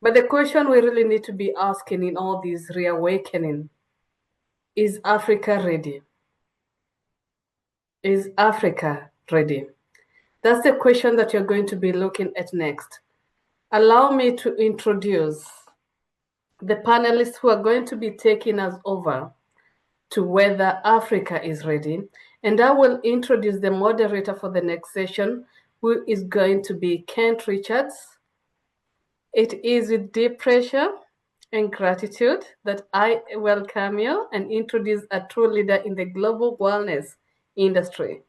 But the question we really need to be asking in all this reawakening, is Africa ready? Is Africa ready? That's the question that you're going to be looking at next. Allow me to introduce the panelists who are going to be taking us over to whether Africa is ready. And I will introduce the moderator for the next session, who is going to be Kent Richards. It is with deep pleasure and gratitude that I welcome you and introduce a true leader in the global wellness industry.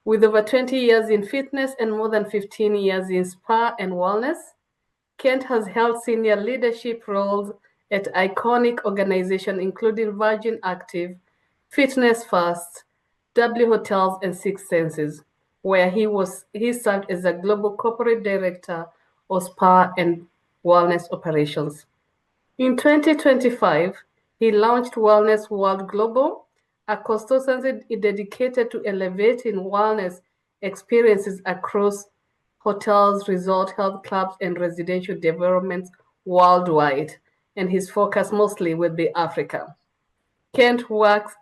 With over 20 years in fitness and more than 15 years in spa and wellness, Kent has held senior leadership roles at iconic organizations including Virgin Active, Fitness First, W Hotels, and Six Senses, where he served as a global corporate director of spa and wellness operations. In 2025, he launched Wellness World Global, a consultancy dedicated to elevating wellness experiences across hotels, resorts, health clubs, and residential developments worldwide, and his focus mostly will be Africa. Kent's work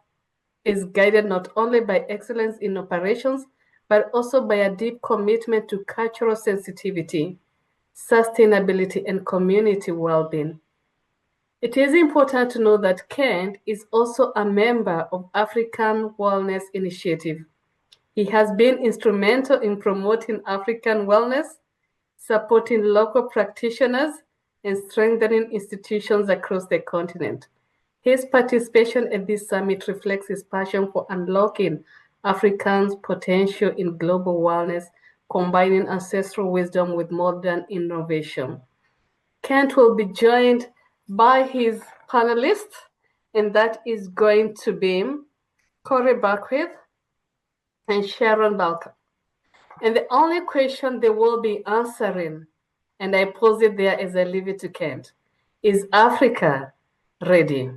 is guided not only by excellence in operations, but also by a deep commitment to cultural sensitivity, sustainability, and community well-being. It is important to know that Kent is also a member of African Wellness Initiative. He has been instrumental in promoting African wellness, supporting local practitioners, and strengthening institutions across the continent. His participation at this summit reflects his passion for unlocking Africans' potential in global wellness, combining ancestral wisdom with modern innovation. Kent will be joined by his panelists, and that is going to be Corey Beckwith and Sharon Barcock. And the only question they will be answering, and I pose it there as I leave it to Kent, is Africa ready?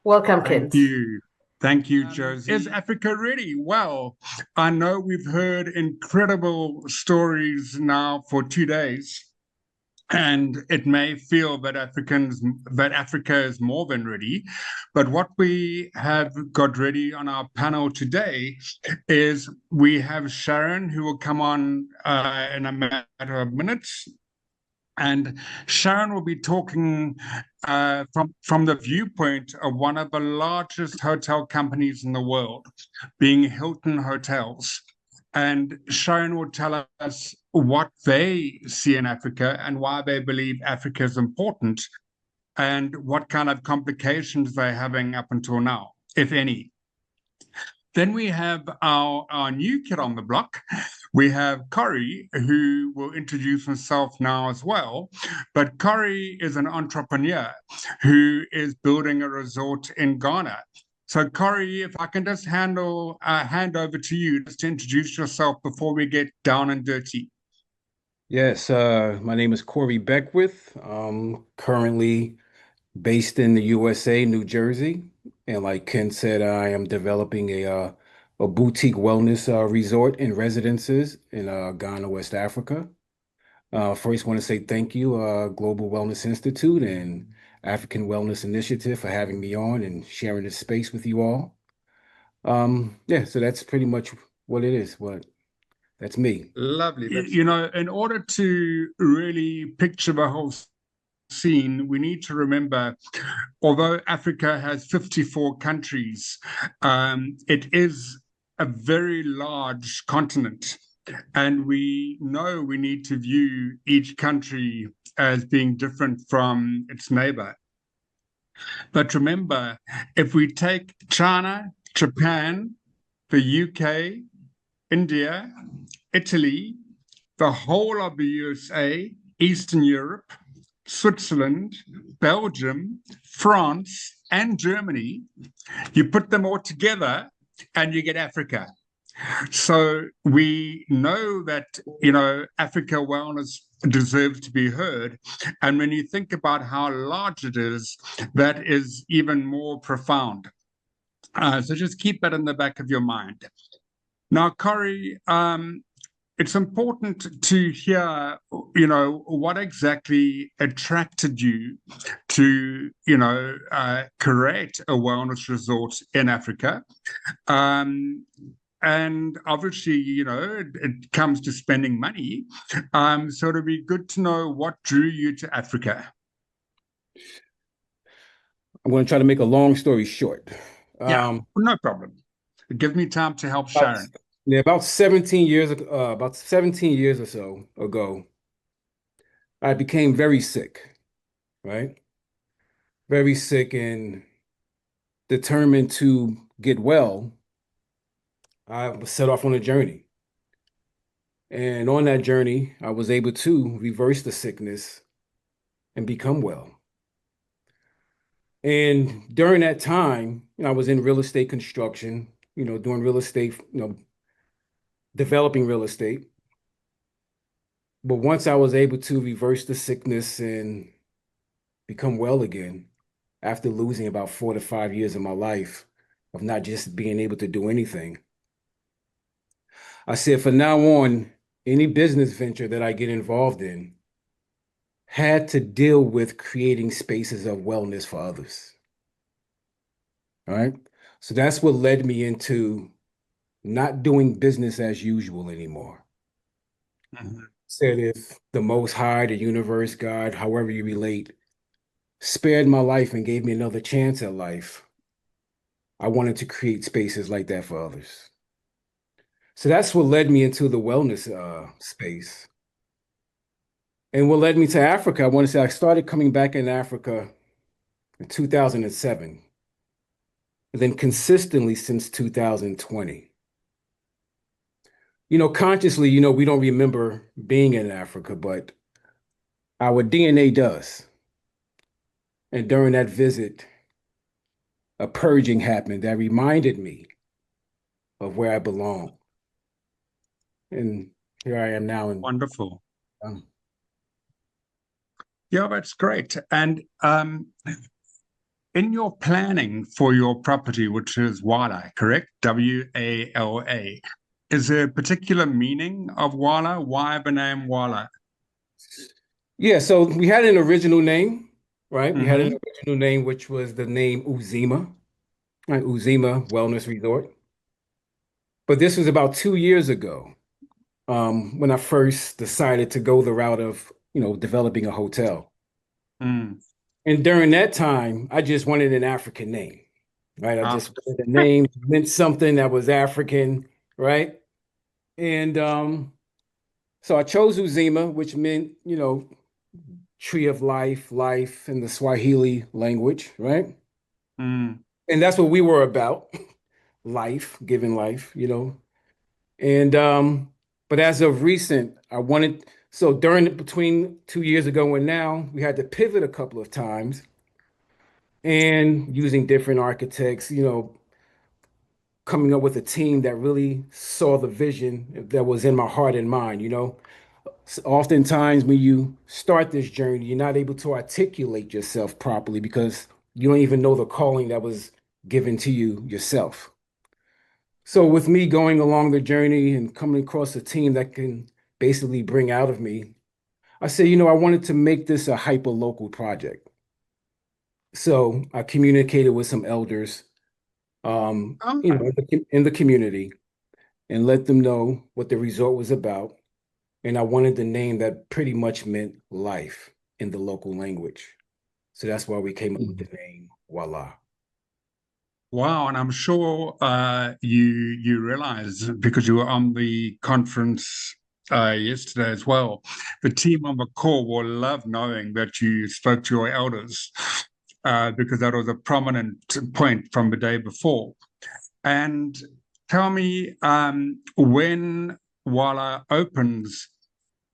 Welcome, Kent. Thank you. Thank you, Josie. Is Africa ready? Well, I know we've heard incredible stories now for 2 days, and it may feel that Africa is more than ready. But what we have got ready on our panel today is we have Sharon, who will come on in a matter of minutes. And Sharon will be talking from the viewpoint of one of the largest hotel companies in the world, being Hilton Hotels. And Sharon will tell us what they see in Africa and why they believe Africa is important and what kind of complications they're having up until now, if any. Then we have our new kid on the block. We have Corey, who will introduce himself now as well. But Corey is an entrepreneur who is building a resort in Ghana. So Corey, if I can just hand over to you just to introduce yourself before we get down and dirty. Yes, my name is Corey Beckwith. I'm currently based in the USA, New Jersey. And like Ken said, I am developing a boutique wellness resort and residences in Ghana, West Africa. First, want to say thank you, Global Wellness Institute and African Wellness Initiative for having me on and sharing this space with you all. Yeah, so that's pretty much what it is. That's me. Lovely. You know, in order to really picture the whole scene, we need to remember, although Africa has 54 countries, it is a very large continent. And we know we need to view each country as being different from its neighbor. But remember, if we take China, Japan, the UK, India, Italy, the whole of the USA, Eastern Europe, Switzerland, Belgium, France, and Germany, you put them all together and you get Africa. So we know that, you know, Africa wellness deserves to be heard. And when you think about how large it is, that is even more profound. So just keep that in the back of your mind. Now, Corey, it's important to hear, what exactly attracted you to, create a wellness resort in Africa. And obviously, it comes to spending money. So it'd be good to know what drew you to Africa. I'm going to try to make a long story short. Yeah, no problem. Give me time to help About, Sharon. yeah, about 17 years or so ago, I became very sick, right? Very sick and determined to get well. I was set off on a journey. And on that journey, I was able to reverse the sickness and become well. And during that time, I was in real estate construction, doing real estate, developing real estate. But once I was able to reverse the sickness and become well again, after losing about 4 to 5 years of my life of not just being able to do anything, I said, from now on, any business venture that I get involved in had to deal with creating spaces of wellness for others. All right. So that's what led me into not doing business as usual anymore. Mhm. Said if the Most High, the universe, God, however you relate, spared my life and gave me another chance at life, I wanted to create spaces like that for others. So that's what led me into the wellness space. And what led me to Africa, I want to say I started coming back in Africa in 2007, and then consistently since 2020. Consciously, we don't remember being in Africa, but our DNA does. And during that visit, a purging happened that reminded me of where I belong. And here I am now. Wonderful. Um, Yeah, that's great. And in your planning for your property, which is Wala, correct? Wala. Is there a particular meaning of Wala? Why the name Wala? yeah, so we had an original name, right? We had an Mm-hmm. original name, which was the name Uzima, right? Uzima Wellness Resort. But this was about 2 years ago, when I first decided to go the route of, developing a hotel. Mm. And during that time, I just wanted an African name, right? I Ah, just wanted a name that meant something that was African, right? And so I chose Uzima, which meant, tree of life, life in the Swahili language, right? mm, And that's what we were about, life, giving life. And but as of recent, so between 2 years ago and now, we had to pivot a couple of times and using different architects, coming up with a team that really saw the vision that was in my heart and mind. Oftentimes when you start this journey, you're not able to articulate yourself properly because you don't even know the calling that was given to you yourself. So with me going along the journey and coming across a team that can basically bring out of me, I said, I wanted to make this a hyper local project. So I communicated with some elders, okay. in the community and let them know what the resort was about. And I wanted the name that pretty much meant life in the local language. So that's why we came up with the name Voila. Wow, and I'm sure you realize because you were on the conference yesterday as well. The team on the call will love knowing that you spoke to your elders because that was a prominent point from the day before. And tell me, when Wala opens,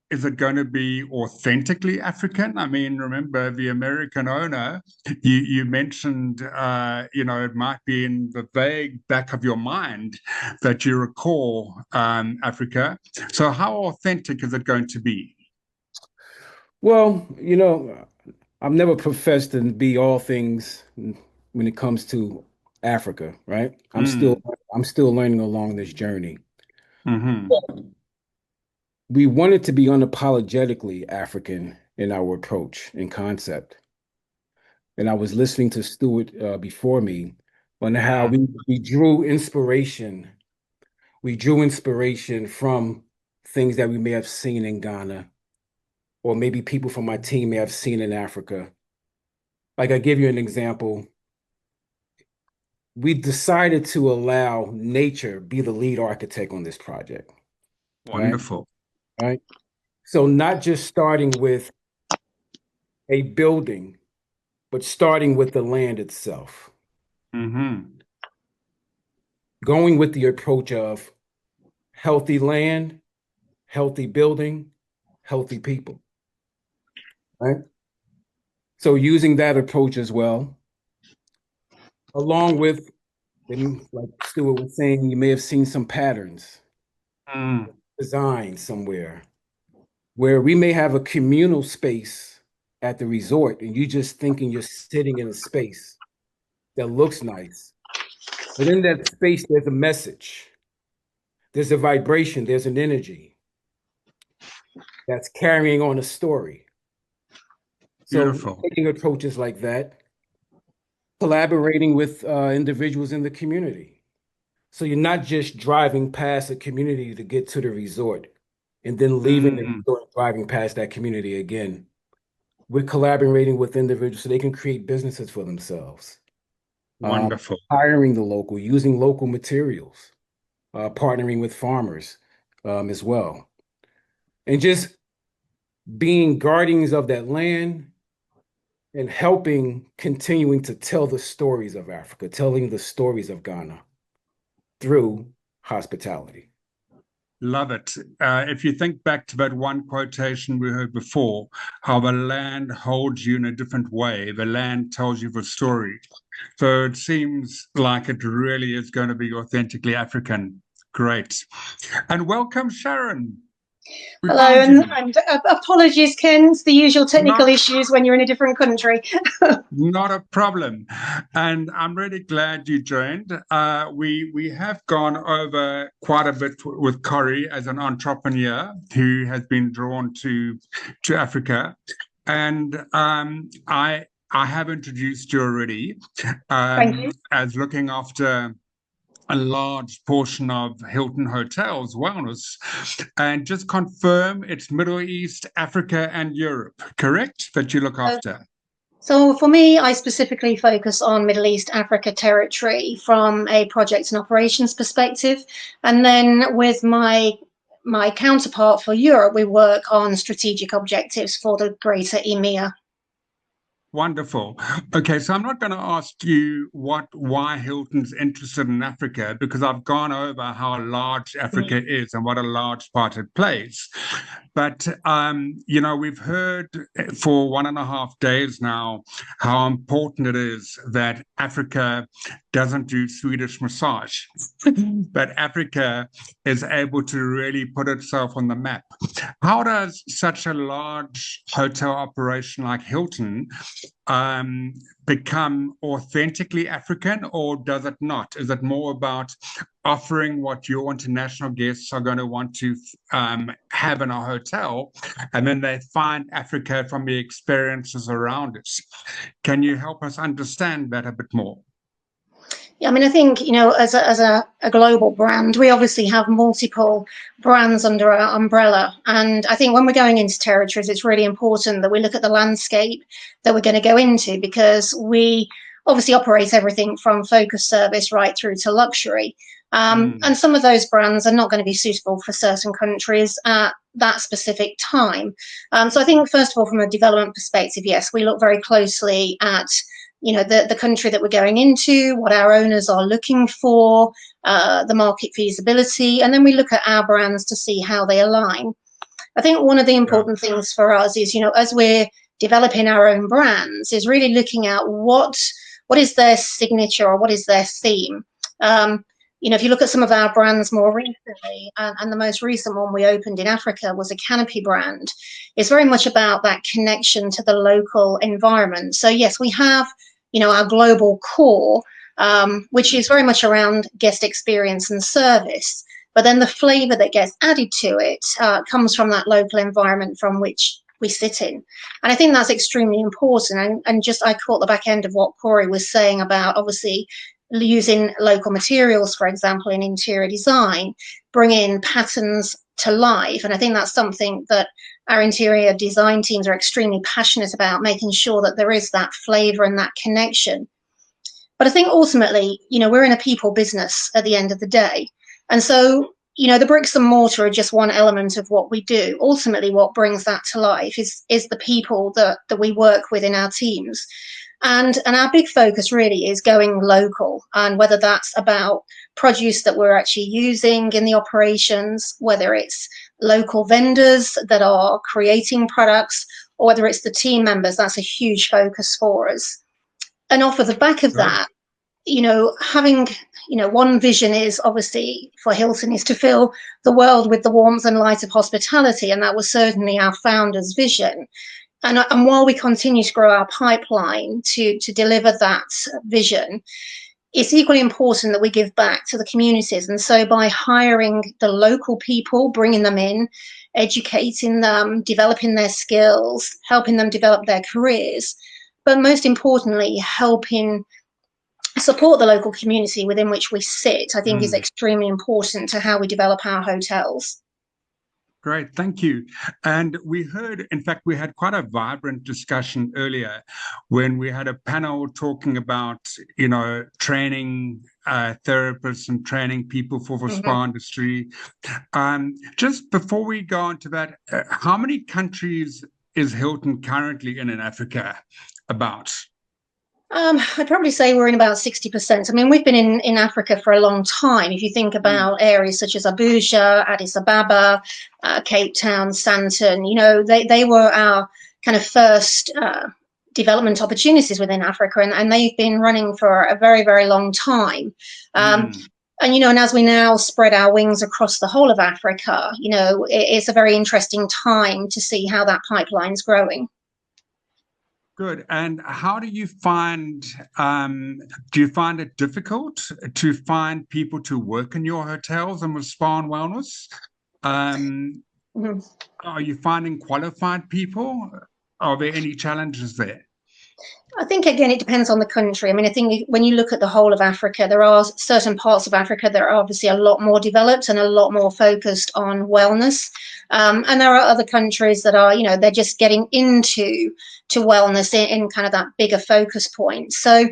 is it going to be authentically African? I mean, remember the American owner, you mentioned, it might be in the vague back of your mind that you recall Africa. So how authentic is it going to be? Well, I've never professed to be all things when it comes to Africa, right? I'm still Mm, I'm still learning along this journey. hmm we wanted to be unapologetically African in our approach and concept. And I was listening to Stuart before me on how we drew inspiration. We drew inspiration from things that we may have seen in Ghana, or maybe people from my team may have seen in Africa. Like, I give you an example. We decided to allow nature be the lead architect on this project. Wonderful. Right? So not just starting with a building, but starting with the land itself. Mm-hmm. Going with the approach of healthy land, healthy building, healthy people. Right? So using that approach as well, along with, like Stuart was saying, you may have seen some patterns, designs somewhere, where we may have a communal space at the resort, and you just thinking you're sitting in a space that looks nice. But in that space, there's a message. There's a vibration, there's an energy that's carrying on a story. Beautiful. So taking approaches like that, collaborating with individuals in the community. So you're not just driving past a community to get to the resort and then leaving the resort, driving past that community again. We're collaborating with individuals so they can create businesses for themselves. Wonderful. Hiring the local, using local materials, partnering with farmers as well. And just being guardians of that land and helping continuing to tell the stories of Africa, telling the stories of Ghana through hospitality. Love it. If you think back to that one quotation we heard before, how the land holds you in a different way, the land tells you the story. So it seems like it really is going to be authentically African. Great. And welcome, Sharon. Hello, and apologies, Ken. It's the usual technical issues when you're in a different country. Not a problem. And I'm really glad you joined. We have gone over quite a bit with Corey as an entrepreneur who has been drawn to Africa. And I have introduced you already Thank you. as looking after a large portion of Hilton Hotels Wellness, and just confirm it's Middle East, Africa, and Europe, correct? That you look after. So for me, I specifically focus on Middle East, Africa territory from a project and operations perspective. And then with my counterpart for Europe, we work on strategic objectives for the greater EMEA. Wonderful. Okay, so I'm not going to ask you why Hilton's interested in Africa, because I've gone over how large Africa is and what a large part it plays. But, we've heard for 1.5 days now how important it is that Africa doesn't do Swedish massage, but Africa is able to really put itself on the map. How does such a large hotel operation like Hilton become authentically African, or does it not? Is it more about offering what your international guests are going to want to have in a hotel, and then they find Africa from the experiences around it? Can you help us understand that a bit more? Yeah, I mean, I think, as a global brand, we obviously have multiple brands under our umbrella. And I think when we're going into territories, it's really important that we look at the landscape that we're going to go into, because we obviously operate everything from focus service right through to luxury. And some of those brands are not going to be suitable for certain countries at that specific time. So I think, first of all, from a development perspective, yes, we look very closely at the country that we're going into, what our owners are looking for, the market feasibility, and then we look at our brands to see how they align. I think one of the important things for us is, as we're developing our own brands, is really looking at what is their signature or what is their theme. If you look at some of our brands more recently, and the most recent one we opened in Africa was a canopy brand, it's very much about that connection to the local environment. So yes, we have our global core, which is very much around guest experience and service. but then the flavor that gets added to it comes from that local environment from which we sit in. And I think that's extremely important. And just I caught the back end of what Corey was saying about obviously using local materials, for example, in interior design, bringing patterns to life. And I think that's something that our interior design teams are extremely passionate about, making sure that there is that flavor and that connection. But I think ultimately, we're in a people business at the end of the day. And so, the bricks and mortar are just one element of what we do. Ultimately, what brings that to life is the people that we work with in our teams. And our big focus really is going local, and whether that's about produce that we're actually using in the operations, whether it's local vendors that are creating products, or whether it's the team members, that's a huge focus for us. And off of the back of that, having, one vision is obviously for Hilton is to fill the world with the warmth and light of hospitality. And that was certainly our founder's vision. And while we continue to grow our pipeline to deliver that vision, it's equally important that we give back to the communities. And so by hiring the local people, bringing them in, educating them, developing their skills, helping them develop their careers, but most importantly, helping support the local community within which we sit, I think is extremely important to how we develop our hotels. Great, thank you. And we heard, in fact, we had quite a vibrant discussion earlier when we had a panel talking about, training therapists and training people for the spa industry. Just before we go on to that, how many countries is Hilton currently in Africa? About? I'd probably say we're in about 60%. I mean, we've been in Africa for a long time. If you think about areas such as Abuja, Addis Ababa, Cape Town, Santon, they were our kind of first development opportunities within Africa, and they've been running for a very, very long time. And, and as we now spread our wings across the whole of Africa, it's a very interesting time to see how that pipeline's growing. Good. And how do you find it difficult to find people to work in your hotels and with spa and wellness? Are you finding qualified people? Are there any challenges there? I think, again, it depends on the country. I mean, I think when you look at the whole of Africa, there are certain parts of Africa that are obviously a lot more developed and a lot more focused on wellness. And there are other countries that are, they're just getting into wellness in kind of that bigger focus point. So,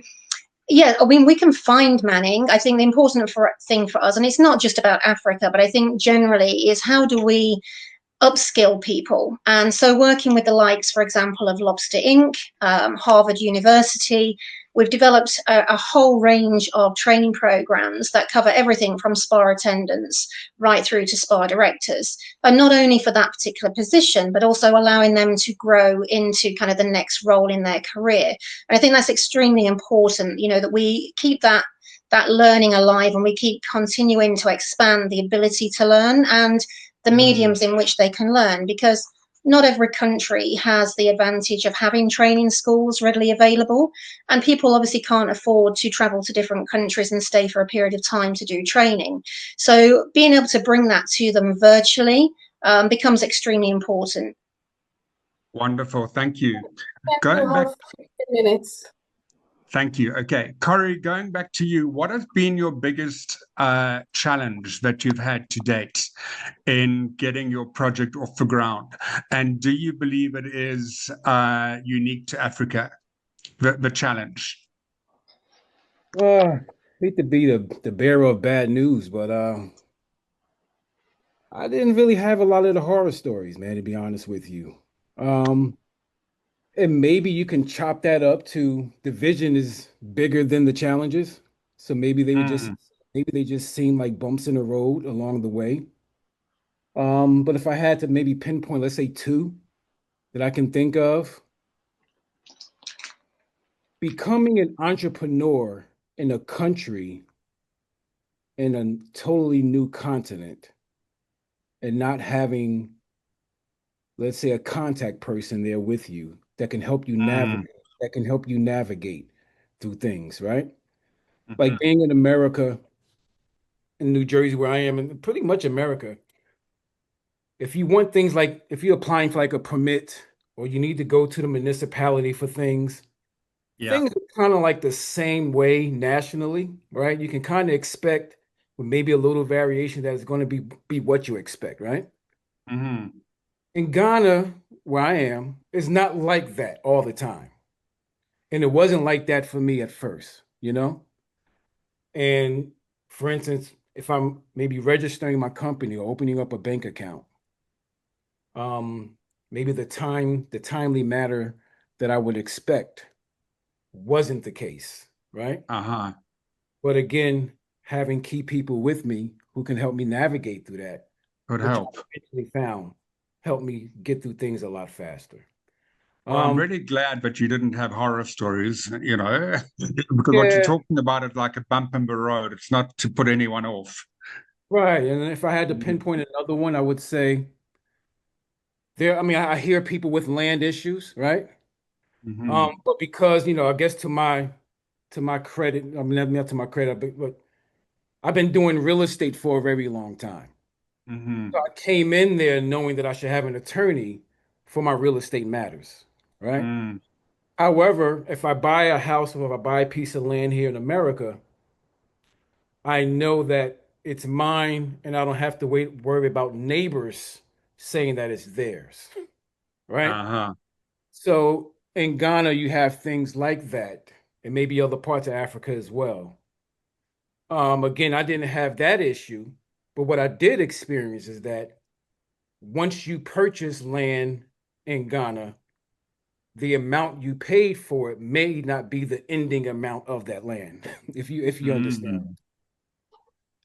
yeah, I mean, we can find manning. I think the important thing for us, and it's not just about Africa, but I think generally is how do we upskill people. And so working with the likes, for example, of Lobster Inc., Harvard University, we've developed a whole range of training programs that cover everything from spa attendants right through to spa directors, and not only for that particular position, but also allowing them to grow into kind of the next role in their career. And I think that's extremely important, that we keep that learning alive, and we keep continuing to expand the ability to learn and the mediums in which they can learn, because not every country has the advantage of having training schools readily available, and people obviously can't afford to travel to different countries and stay for a period of time to do training. So being able to bring that to them virtually becomes extremely important. Wonderful, thank you. Going back 15 minutes. Thank you. Okay, Corey, going back to you, what has been your biggest challenge that you've had to date in getting your project off the ground? And do you believe it is unique to Africa, the challenge? I hate to be the bearer of bad news, but I didn't really have a lot of the horror stories, man, to be honest with you. And maybe you can chop that up to the vision is bigger than the challenges. So maybe they just seem like bumps in the road along the way. But if I had to maybe pinpoint, let's say two that I can think of, becoming an entrepreneur in a country in a totally new continent and not having, let's say, a contact person there with you that can help you navigate through things, right? Like being in America in New Jersey, where I am, and pretty much America, if you want things like, if you're applying for like a permit or you need to go to the municipality for things, Yeah. things are kind of like the same way nationally, right? You can kind of expect with maybe a little variation that it's going to be what you expect, right? Mm-hmm. In Ghana, where I am, it's not like that all the time. And it wasn't like that for me at first, you know? And for instance, if I'm maybe registering my company or opening up a bank account, um, maybe the timely matter that I would expect wasn't the case, right? Uh-huh. But again, having key people with me who can help me navigate through that, Could which I help. eventually found helped me get through things a lot faster. Well, I'm really glad that you didn't have horror stories, you know, because what you're Yeah, talking about is like a bump in the road. It's not to put anyone off. right. And if I had to Mm-hmm. pinpoint another one, I would say there, I mean, I hear people with land issues, right? Mm-hmm. But because, I guess to my credit, I mean, not to my credit, but I've been doing real estate for a very long time. So Mm-hmm. I came in there knowing that I should have an attorney for my real estate matters, right? Mm. However, if I buy a house or if I buy a piece of land here in America, I know that it's mine and I don't have to worry about neighbors saying that it's theirs, right? Uh-huh. So in Ghana, you have things like that, and maybe other parts of Africa as well. Again, I didn't have that issue, but what I did experience is that once you purchase land in Ghana, the amount you paid for it may not be the ending amount of that land, if you understand. Mm.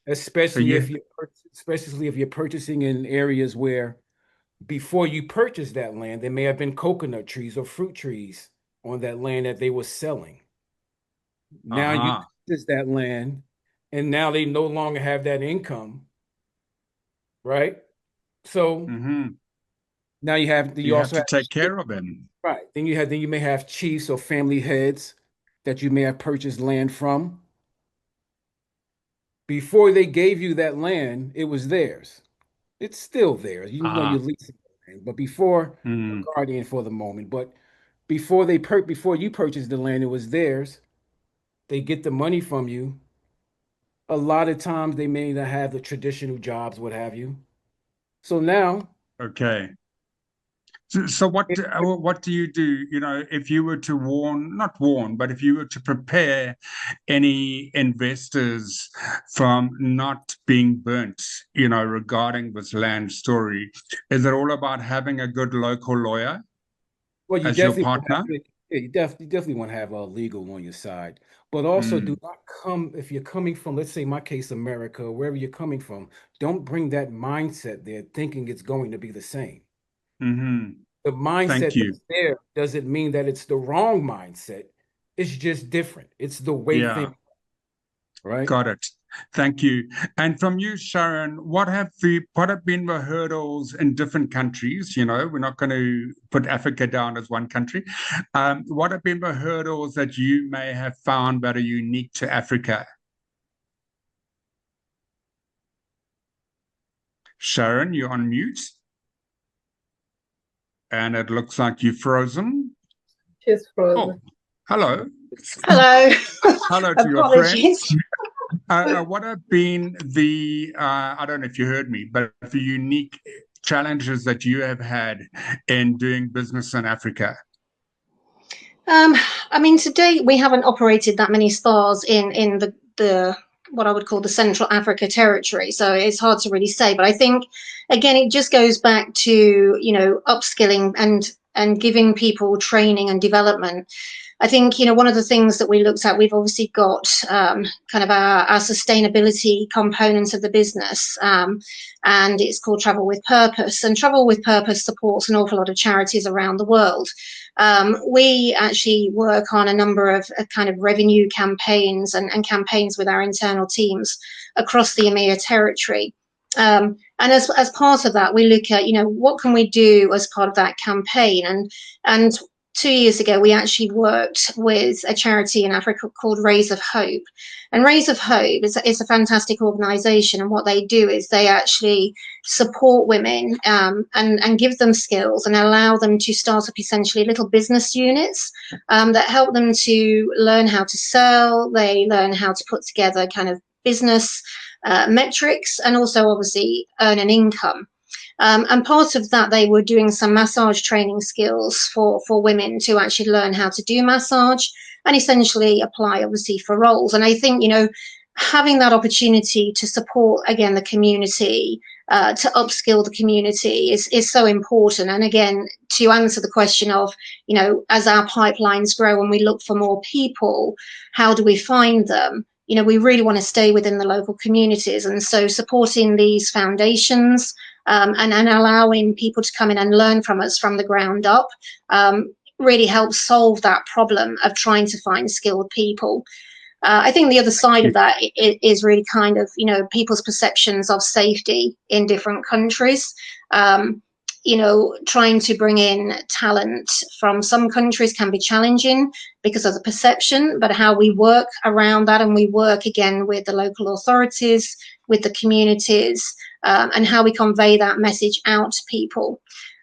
So Especially you, if you're purchasing in areas where before you purchase that land, there may have been coconut trees or fruit trees on that land that they were selling. Now you uh-huh. purchase that land, and now they no longer have that income, right? So Mm-hmm. now you You have also to have, take care of him. right. Then you may have chiefs or family heads that you may have purchased land from. Before they gave you that land, it was theirs. It's still theirs. Ah. You're leasing the land, but before your Mm. guardian for the moment, but before you purchased the land, it was theirs. They get the money from you. A lot of times they may not have the traditional jobs, what have you. So now, Okay. So what do you do, if you were to not warn, but if you were to prepare any investors from not being burnt, regarding this land story? Is it all about having a good local lawyer well, you as your definitely want to partner? yeah, you definitely want to have a legal on your side, but also do Mm. not come if you're coming from, let's say, my case, America, wherever you're coming from. Don't bring that mindset there, thinking it's going to be the same. Mm-hmm. The Thank mindset you. that's there doesn't mean that it's the wrong mindset. It's just different. It's the way Yeah. things, right? Got it. Thank you. And from you, Sharon, what have been the hurdles in different countries? We're not going to put Africa down as one country. What have been the hurdles that you may have found that are unique to Africa? Sharon, you're on mute. And it looks like you're frozen. She's Oh, frozen. hello. Hello. Hello to your friend. Apologies. What have been I don't know if you heard me, but the unique challenges that you have had in doing business in Africa? I mean, to date, we haven't operated that many spas in the what I would call the Central Africa territory, so it's hard to really say. But I think, again, it just goes back to upskilling and giving people training and development. I think, one of the things that we looked at, we've obviously got kind of our sustainability components of the business, and it's called Travel with Purpose. And Travel with Purpose supports an awful lot of charities around the world. We actually work on a number of kind of revenue campaigns and campaigns with our internal teams across the EMEA territory. And as part of that, we look at, what can we do as part of that campaign? And 2 years ago, we actually worked with a charity in Africa called Rays of Hope. And Rays of Hope is a fantastic organization. And what they do is they actually support women and give them skills and allow them to start up essentially little business units that help them to learn how to sell. They learn how to put together kind of business metrics and also obviously earn an income. And part of that, they were doing some massage training skills for women to actually learn how to do massage and essentially apply, obviously, for roles. And I think, you know, having that opportunity to support, again, the community, to upskill the community is so important. And again, to answer the question of, you know, as our pipelines grow and we look for more people, how do we find them? You know, we really want to stay within the local communities. And so supporting these foundations, and allowing people to come in and learn from us from the ground up really helps solve that problem of trying to find skilled people. I think the other side of that is really kind of, you know, people's perceptions of safety in different countries. You know, trying to bring in talent from some countries can be challenging because of the perception, but how we work around that, and we work again with the local authorities, with the communities, and how we convey that message out to people.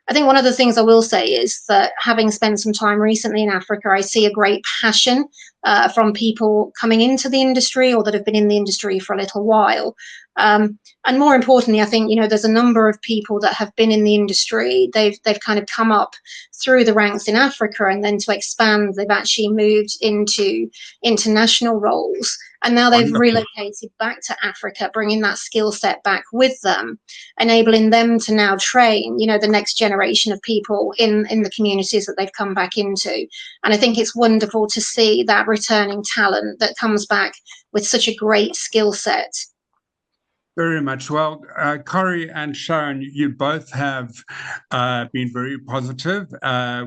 I think one of the things I will say is that having spent some time recently in Africa, I see a great passion from people coming into the industry or that have been in the industry for a little while. And more importantly, I think, you know, there's a number of people that have been in the industry. They've kind of come up through the ranks in Africa, and then to expand, they've actually moved into international roles. And now they've relocated back to Africa, bringing that skill set back with them, enabling them to now train, you know, the next generation of people in the communities that they've come back into. And I think it's wonderful to see that returning talent that comes back with such a great skill set. Very much. Well, Corey and Sharon, you both have been very positive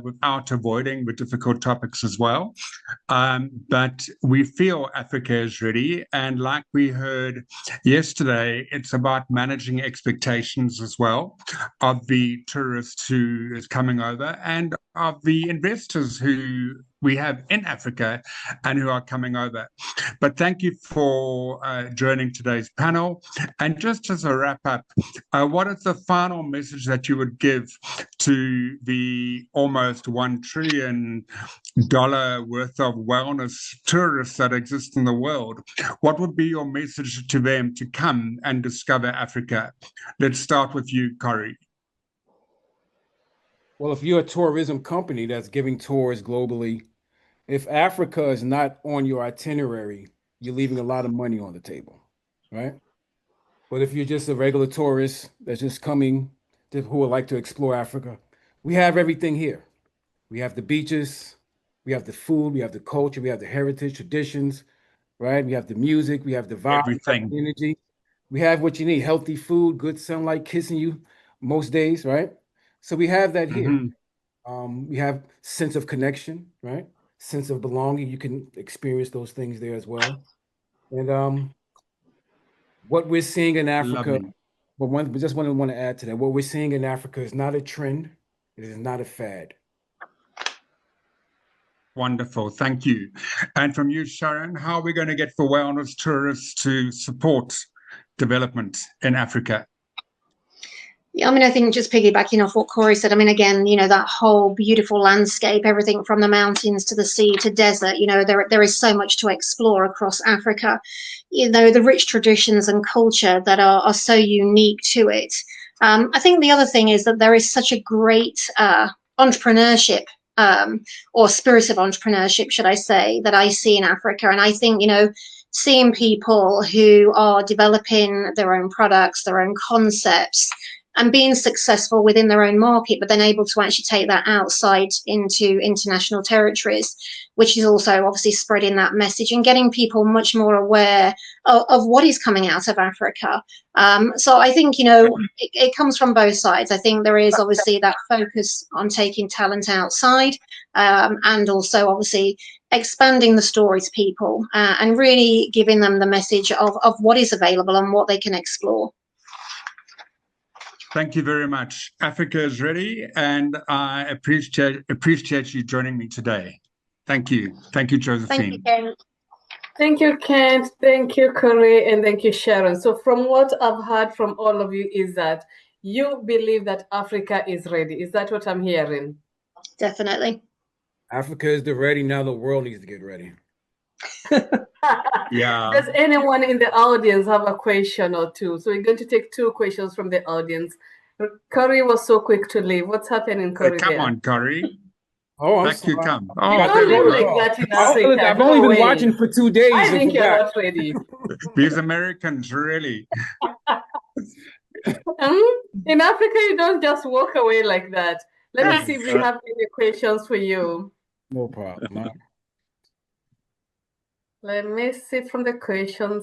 without avoiding the difficult topics as well. But we feel Africa is ready. And like we heard yesterday, it's about managing expectations as well of the tourist who is coming over and of the investors who we have in Africa and who are coming over. But thank you for joining today's panel. And just as a wrap up, what is the final message that you would give to the almost $1 trillion worth of wellness tourists that exist in the world? What would be your message to them to come and discover Africa? Let's start with you, Corey. Well, if you're a tourism company that's giving tours globally, if Africa is not on your itinerary, you're leaving a lot of money on the table, right? But if you're just a regular tourist that's just coming who would like to explore Africa, we have everything here. We have the beaches, we have the food, we have the culture, we have the heritage, traditions, right? We have the music, we have the vibe, everything, the energy. We have what you need: healthy food, good sunlight, kissing you most days, right? So we have that here. Mm-hmm. We have sense of connection, right? Sense of belonging. You can experience those things there as well. And what we're seeing in Africa, but just want to add to that, what we're seeing in Africa is not a trend. It is not a fad. Wonderful, thank you. And from you, Sharon, how are we going to get for wellness tourists to support development in Africa? Yeah, I mean, I think just piggybacking off what Corey said, I mean, again, you know, that whole beautiful landscape, everything from the mountains to the sea to desert, you know, there is so much to explore across Africa. You know, the rich traditions and culture that are so unique to it. I think the other thing is that there is such a great entrepreneurship or spirit of entrepreneurship, should I say, that I see in Africa. And I think, you know, seeing people who are developing their own products, their own concepts, and being successful within their own market, but then able to actually take that outside into international territories, which is also obviously spreading that message and getting people much more aware of what is coming out of Africa. So I think, you know, it comes from both sides. I think there is obviously that focus on taking talent outside, and also obviously expanding the story to people and really giving them the message of what is available and what they can explore. Thank you very much. Africa is ready, and I appreciate you joining me today. Thank you. Thank you, Josephine. Thank you, Ken. Thank you, Kent. Thank you, Corey, and thank you, Sharon. So from what I've heard from all of you is that you believe that Africa is ready. Is that what I'm hearing? Definitely. Africa is ready. Now the world needs to get ready. Yeah. Does anyone in the audience have a question or two? So we're going to take 2 questions from the audience. Corey was so quick to leave. What's happening, Corey? Come on, Corey. Oh, I'm Back sorry. you come. You Oh, don't there live we like go. that in Africa. I've only been watching for 2 days. I think you're forgot. not ready. These Americans, really. In Africa, you don't just walk away like that. Let me see if we have any questions for you. No problem. Let me see from the questions.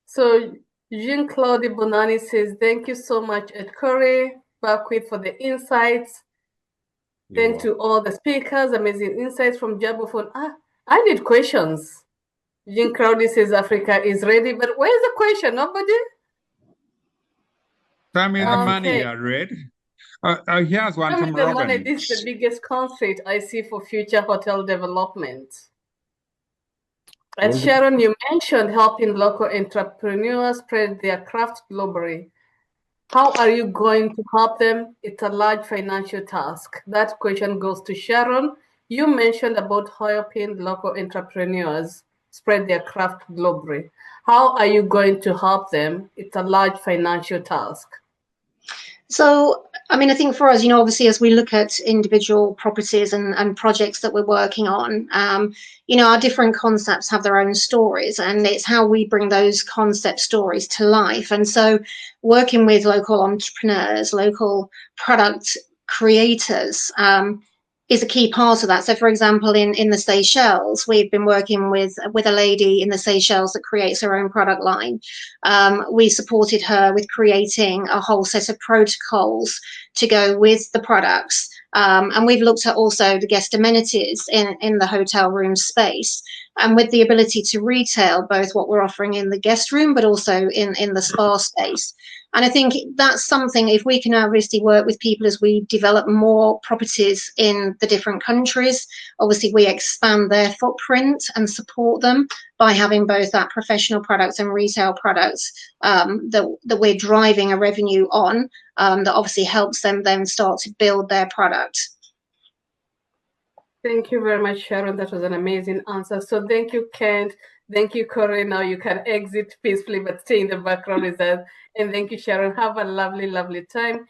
So Jean-Claude Bonani says, thank you so much, Ed Corey, Beckwith, for the insights. Thanks to all the speakers, amazing insights from Jabophone. I need questions. Jean-Claude says Africa is ready, but where's the question? Nobody? Tell me the money, I read. Here's one from the Robin. money. This is the biggest constraint I see for future hotel development. And Sharon, you mentioned helping local entrepreneurs spread their craft globally. How are you going to help them? It's a large financial task. That question goes to Sharon. You mentioned about helping local entrepreneurs spread their craft globally. How are you going to help them? It's a large financial task. So, I mean, I think for us, obviously, as we look at individual properties and projects that we're working on, our different concepts have their own stories, and it's how we bring those concept stories to life. And so working with local entrepreneurs, local product creators, is a key part of that. So, for example, in the Seychelles, we've been working with a lady in the Seychelles that creates her own product line. We supported her with creating a whole set of protocols to go with the products. And we've looked at also the guest amenities in the hotel room space, and with the ability to retail both what we're offering in the guest room, but also in the spa space. And I think that's something, if we can obviously work with people as we develop more properties in the different countries, obviously we expand their footprint and support them by having both that professional products and retail products that we're driving a revenue on, that obviously helps them then start to build their product. Thank you very much, Sharon. That was an amazing answer. So thank you, Kent. Thank you, Corey. Now you can exit peacefully, but stay in the background with us. And thank you, Sharon. Have a lovely, lovely time.